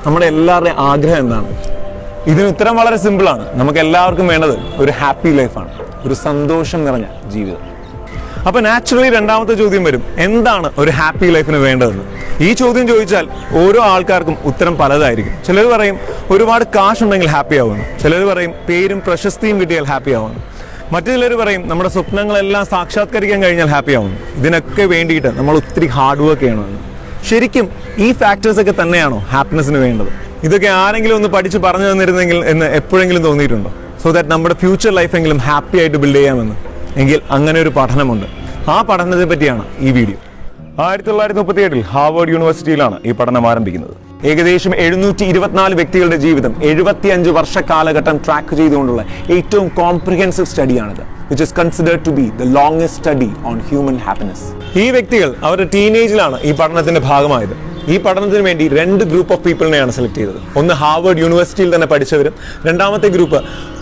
നമ്മുടെ എല്ലാവരുടെയും ആഗ്രഹം എന്താണ്? ഇതിന് ഉത്തരം വളരെ സിമ്പിളാണ്. നമുക്ക് എല്ലാവർക്കും വേണ്ടത് ഒരു ഹാപ്പി ലൈഫാണ്, ഒരു സന്തോഷം നിറഞ്ഞ ജീവിതം. അപ്പൊ നാച്ചുറലി രണ്ടാമത്തെ ചോദ്യം വരും, എന്താണ് ഒരു ഹാപ്പി ലൈഫിന് വേണ്ടതെന്ന്. ഈ ചോദ്യം ചോദിച്ചാൽ ഓരോ ആൾക്കാർക്കും ഉത്തരം പലതായിരിക്കും. ചിലർ പറയും ഒരുപാട് കാശ് ഉണ്ടെങ്കിൽ ഹാപ്പി ആവുന്നു, ചിലർ പറയും പേരും പ്രശസ്തിയും കിട്ടിയാൽ ഹാപ്പി ആവുന്നു, മറ്റു ചിലർ പറയും നമ്മുടെ സ്വപ്നങ്ങളെല്ലാം സാക്ഷാത്കരിക്കാൻ കഴിഞ്ഞാൽ ഹാപ്പി ആവുന്നു. ഇതിനൊക്കെ വേണ്ടിയിട്ട് നമ്മൾ ഒത്തിരി ഹാർഡ് വർക്ക് ചെയ്യണമെന്ന്. ശരിക്കും ഈ ഫാക്ടേഴ്സ് ഒക്കെ തന്നെയാണോ ഹാപ്പിനെസ്സിന് വേണ്ടത്? ഇതൊക്കെ ആരെങ്കിലും ഒന്ന് പഠിച്ച് പറഞ്ഞു തന്നിരുന്നെങ്കിൽ എന്ന് എപ്പോഴെങ്കിലും തോന്നിയിട്ടുണ്ടോ? സോ ദാറ്റ് നമ്മുടെ ഫ്യൂച്ചർ ലൈഫെങ്കിലും ഹാപ്പി ആയിട്ട് ബിൽഡ് ചെയ്യാമെന്ന്. എങ്കിൽ അങ്ങനെ ഒരു പഠനമുണ്ട്. ആ പഠനത്തെ പറ്റിയാണ് ഈ വീഡിയോ. 1937 ഹാർവേഡ് യൂണിവേഴ്സിറ്റിയിലാണ് ഈ പഠനം ആരംഭിക്കുന്നത്. ഏകദേശം 724 വ്യക്തികളുടെ ജീവിതം 75 വർഷ കാലഘട്ടം ട്രാക്ക് ചെയ്തുകൊണ്ടുള്ള ഏറ്റവും comprehensive സ്റ്റഡിയാണിത്, which is considered to be the longest study on human happiness. ഈ വ്യക്തികൾ അവരുടെ ടീനേജിലാണ് ഈ പഠനത്തിന്റെ ഭാഗമായത്. ഈ പഠനത്തിന് വേണ്ടി 2 ഗ്രൂപ്പ് ഓഫ് പീപ്പിളിനെയാണ് സെലക്ട് ചെയ്തത്. ഒന്ന് ഹാർവേഡ് യൂണിവേഴ്സിറ്റിയിൽ തന്നെ പഠിച്ചവരും, രണ്ടാമത്തെ ഗ്രൂപ്പ്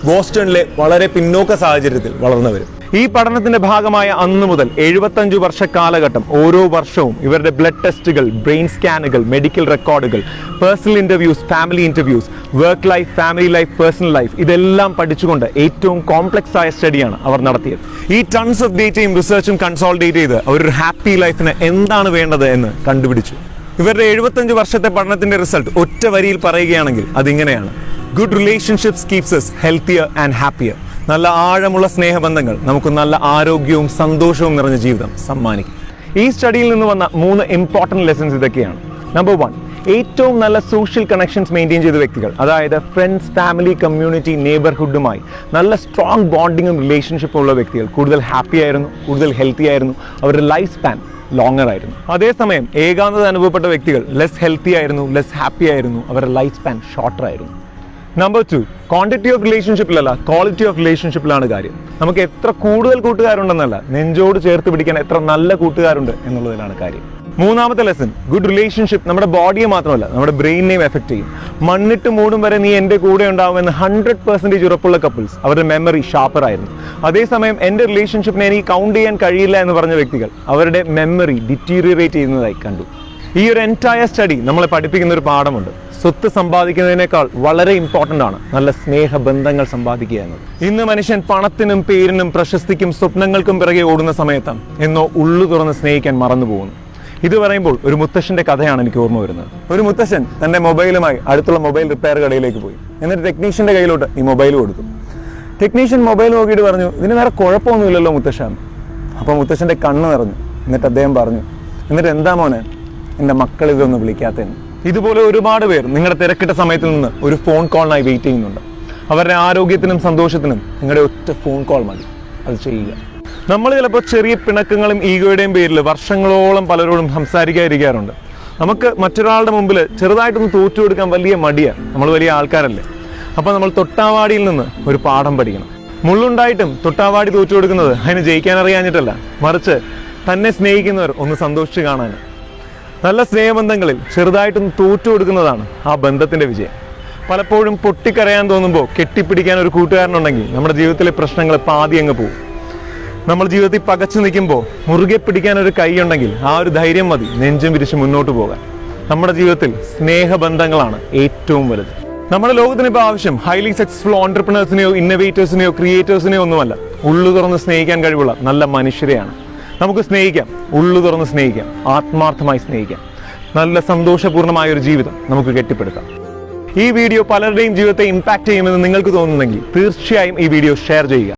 ബോസ്റ്റണിലെ വളരെ പിന്നോക്ക സാഹചര്യത്തിൽ വളർന്നവരും. ഈ പഠനത്തിന്റെ ഭാഗമായ അന്ന് മുതൽ 75 വർഷ കാലഘട്ടം ഓരോ വർഷവും ഇവരുടെ ബ്ലഡ് ടെസ്റ്റുകൾ, ബ്രെയിൻ സ്കാനുകൾ, മെഡിക്കൽ റെക്കോർഡുകൾ, personal interviews, family interviews, work life, family life, personal life, ഇതെല്ലാം പഠിച്ചുകൊണ്ട് ഏറ്റവും കോംപ്ലക്സ് ആയ സ്റ്റഡിയാണ് അവർ നടത്തിയത്. ഈ ടൺസ് ഓഫ് ഡേറ്റയും റിസർച്ചും കൺസോളിഡേറ്റ് ചെയ്ത് അവരൊരു ഹാപ്പി ലൈഫിന് എന്താണ് വേണ്ടത് എന്ന് കണ്ടുപിടിച്ചു. ഇവരുടെ 75 വർഷത്തെ പഠനത്തിന്റെ റിസൾട്ട് ഒറ്റ വരിയിൽ പറയുകയാണെങ്കിൽ അതിങ്ങനെയാണ്: good relationships keeps us healthier and happier. നല്ല ആഴമുള്ള സ്നേഹബന്ധങ്ങൾ നമുക്ക് നല്ല ആരോഗ്യവും സന്തോഷവും നിറഞ്ഞ ജീവിതം സമ്മാനിക്കും. ഈ സ്റ്റഡിയിൽ നിന്ന് വന്ന 3 ഇമ്പോർട്ടൻറ്റ് ലെസൺസ് ഇതൊക്കെയാണ്. നമ്പർ 1, ഏറ്റവും നല്ല സോഷ്യൽ കണക്ഷൻസ് മെയിൻറ്റെയിൻ ചെയ്ത വ്യക്തികൾ, അതായത് ഫ്രണ്ട്സ്, ഫാമിലി, കമ്മ്യൂണിറ്റി, നെയ്ബർഹുഡുമായി നല്ല സ്ട്രോങ് ബോണ്ടിങ്ങും റിലേഷൻഷിപ്പും ഉള്ള വ്യക്തികൾ കൂടുതൽ ഹാപ്പി ആയിരുന്നു, കൂടുതൽ ഹെൽത്തി ആയിരുന്നു, അവരുടെ ലൈഫ് സ്പാൻ ലോങ്ങർ ആയിരുന്നു. അതേസമയം ഏകാന്തത അനുഭവപ്പെട്ട വ്യക്തികൾ ലെസ് ഹെൽത്തി ആയിരുന്നു, ലെസ് ഹാപ്പി ആയിരുന്നു, അവരുടെ ലൈഫ് സ്പാൻ ഷോർട്ടർ ആയിരുന്നു. നമ്പർ 2, ക്വാണ്ടിറ്റി ഓഫ് റിലേഷൻഷിപ്പിലല്ല, ക്വാളിറ്റി ഓഫ് റിലേഷൻഷിപ്പിലാണ് കാര്യം. നമുക്ക് എത്ര കൂടുതൽ കൂട്ടുകാരുണ്ടെന്നല്ല, നെഞ്ചോട് ചേർത്ത് പിടിക്കാൻ എത്ര നല്ല കൂട്ടുകാരുണ്ട് എന്നുള്ളതിലാണ് കാര്യം. മൂന്നാമത്തെ ലെസൺ, ഗുഡ് റിലേഷൻഷിപ്പ് നമ്മുടെ ബോഡിയെ മാത്രമല്ല നമ്മുടെ ബ്രെയിനിനെയും എഫക്ട് ചെയ്യും. മണ്ണിട്ട് മൂടും വരെ നീ എൻ്റെ കൂടെ ഉണ്ടാവുമെന്ന് 100% ഉറപ്പുള്ള കപ്പിൾസ് അവരുടെ മെമ്മറി ഷാർപ്പർ ആയിരുന്നു. അതേസമയം എൻ്റെ റിലേഷൻഷിപ്പിനെ എനിക്ക് കൗണ്ട് ചെയ്യാൻ കഴിയില്ല എന്ന് പറഞ്ഞ വ്യക്തികൾ അവരുടെ മെമ്മറി ഡിറ്റീരിയറേറ്റ് ചെയ്യുന്നതായി കണ്ടു. ഈ ഒരു എൻറ്റയർ സ്റ്റഡി നമ്മളെ പഠിപ്പിക്കുന്ന ഒരു പാഠമുണ്ട്. സ്വത്ത് സമ്പാദിക്കുന്നതിനേക്കാൾ വളരെ ഇമ്പോർട്ടൻ്റ് ആണ് നല്ല സ്നേഹബന്ധങ്ങൾ സമ്പാദിക്കുക എന്നത്. ഇന്ന് മനുഷ്യൻ പണത്തിനും പേരിനും പ്രശസ്തിക്കും സ്വപ്നങ്ങൾക്കും പിറകെ ഓടുന്ന സമയത്ത് എന്നോ ഉള്ളു തുറന്ന് സ്നേഹിക്കാൻ മറന്നു പോകുന്നു. ഇത് പറയുമ്പോൾ ഒരു മുത്തശ്ശൻ്റെ കഥയാണ് എനിക്ക് ഓർമ്മ വരുന്നത്. ഒരു മുത്തശ്ശൻ തൻ്റെ മൊബൈലുമായി അടുത്തുള്ള മൊബൈൽ റിപ്പയർ കടയിലേക്ക് പോയി. എന്നിട്ട് ടെക്നീഷ്യൻ്റെ കയ്യിലോട്ട് ഈ മൊബൈൽ കൊടുത്തു. ടെക്നീഷ്യൻ മൊബൈൽ നോക്കിയിട്ട് പറഞ്ഞു, ഇതിന് വേറെ കുഴപ്പമൊന്നുമില്ലല്ലോ മുത്തശ്ശൻ. അപ്പോൾ മുത്തശ്ശൻ്റെ കണ്ണ് നിറഞ്ഞു. എന്നിട്ട് അദ്ദേഹം പറഞ്ഞു, എന്നിട്ട് എന്താ മോനെ എൻ്റെ മക്കൾ ഇതൊന്ന് വിളിക്കാത്തതെന്ന്. ഇതുപോലെ ഒരുപാട് പേർ നിങ്ങളുടെ തിരക്കിട്ട സമയത്തിൽ നിന്ന് ഒരു ഫോൺ കോളിനായി വെയിറ്റ് ചെയ്യുന്നുണ്ട്. അവരുടെ ആരോഗ്യത്തിനും സന്തോഷത്തിനും നിങ്ങളുടെ ഒറ്റ ഫോൺ കോൾ മതി. അത് ചെയ്യുക. നമ്മൾ ചിലപ്പോൾ ചെറിയ പിണക്കങ്ങളും ഈഗോയുടെയും പേരിൽ വർഷങ്ങളോളം പലരോടും സംസാരിക്കാതിരിക്കാറുണ്ട്. നമുക്ക് മറ്റൊരാളുടെ മുമ്പിൽ ചെറുതായിട്ടൊന്ന് തോറ്റു കൊടുക്കാൻ വലിയ മടിയാണ്. നമ്മൾ വലിയ ആൾക്കാരല്ലേ. അപ്പോൾ നമ്മൾ തൊട്ടാവാടിയിൽ നിന്ന് ഒരു പാഠം പഠിക്കണം. മുള്ളുണ്ടായിട്ടും തൊട്ടാവാടി തോറ്റു കൊടുക്കുന്നത് അതിന് ജയിക്കാൻ അറിയാഞ്ഞിട്ടല്ല, മറിച്ച് തന്നെ സ്നേഹിക്കുന്നവർ ഒന്ന് സന്തോഷിച്ച് കാണാൻ. നല്ല സ്നേഹബന്ധങ്ങളിൽ ചെറുതായിട്ടൊന്ന് തോറ്റു കൊടുക്കുന്നതാണ് ആ ബന്ധത്തിൻ്റെ വിജയം. പലപ്പോഴും പൊട്ടിക്കരയാൻ തോന്നുമ്പോൾ കെട്ടിപ്പിടിക്കാൻ ഒരു കൂട്ടുകാരനുണ്ടെങ്കിൽ നമ്മുടെ ജീവിതത്തിലെ പ്രശ്നങ്ങൾ പാതി അങ്ങ് പോകും. നമ്മൾ ജീവിതത്തിൽ പകച്ചു നിൽക്കുമ്പോൾ മുറുകെ പിടിക്കാൻ ഒരു കൈയുണ്ടെങ്കിൽ ആ ഒരു ധൈര്യം മതി നെഞ്ചും വിരിച്ച് മുന്നോട്ട് പോകാൻ. നമ്മുടെ ജീവിതത്തിൽ സ്നേഹബന്ധങ്ങളാണ് ഏറ്റവും വലുത്. നമ്മുടെ ലോകത്തിന് ഇപ്പോൾ ആവശ്യം ഹൈലി സക്സസ്ഫുൾ ഓൺട്രപ്രണേഴ്സിനെയോ ഇന്നോവേറ്റേഴ്സിനെയോ ക്രിയേറ്റേഴ്സിനെയോ ഒന്നുമല്ല, ഉള്ളു തുറന്ന് സ്നേഹിക്കാൻ കഴിവുള്ള നല്ല മനുഷ്യരെയാണ്. നമുക്ക് സ്നേഹിക്കാം, ഉള്ളു തുറന്ന് സ്നേഹിക്കാം, ആത്മാർത്ഥമായി സ്നേഹിക്കാം. നല്ല സന്തോഷപൂർണ്ണമായ ഒരു ജീവിതം നമുക്ക് കെട്ടിപ്പടുക്കാം. ഈ വീഡിയോ പലരുടെയും ജീവിതത്തെ ഇമ്പാക്ട് ചെയ്യുമെന്ന് നിങ്ങൾക്ക് തോന്നുന്നെങ്കിൽ തീർച്ചയായും ഈ വീഡിയോ ഷെയർ ചെയ്യുക.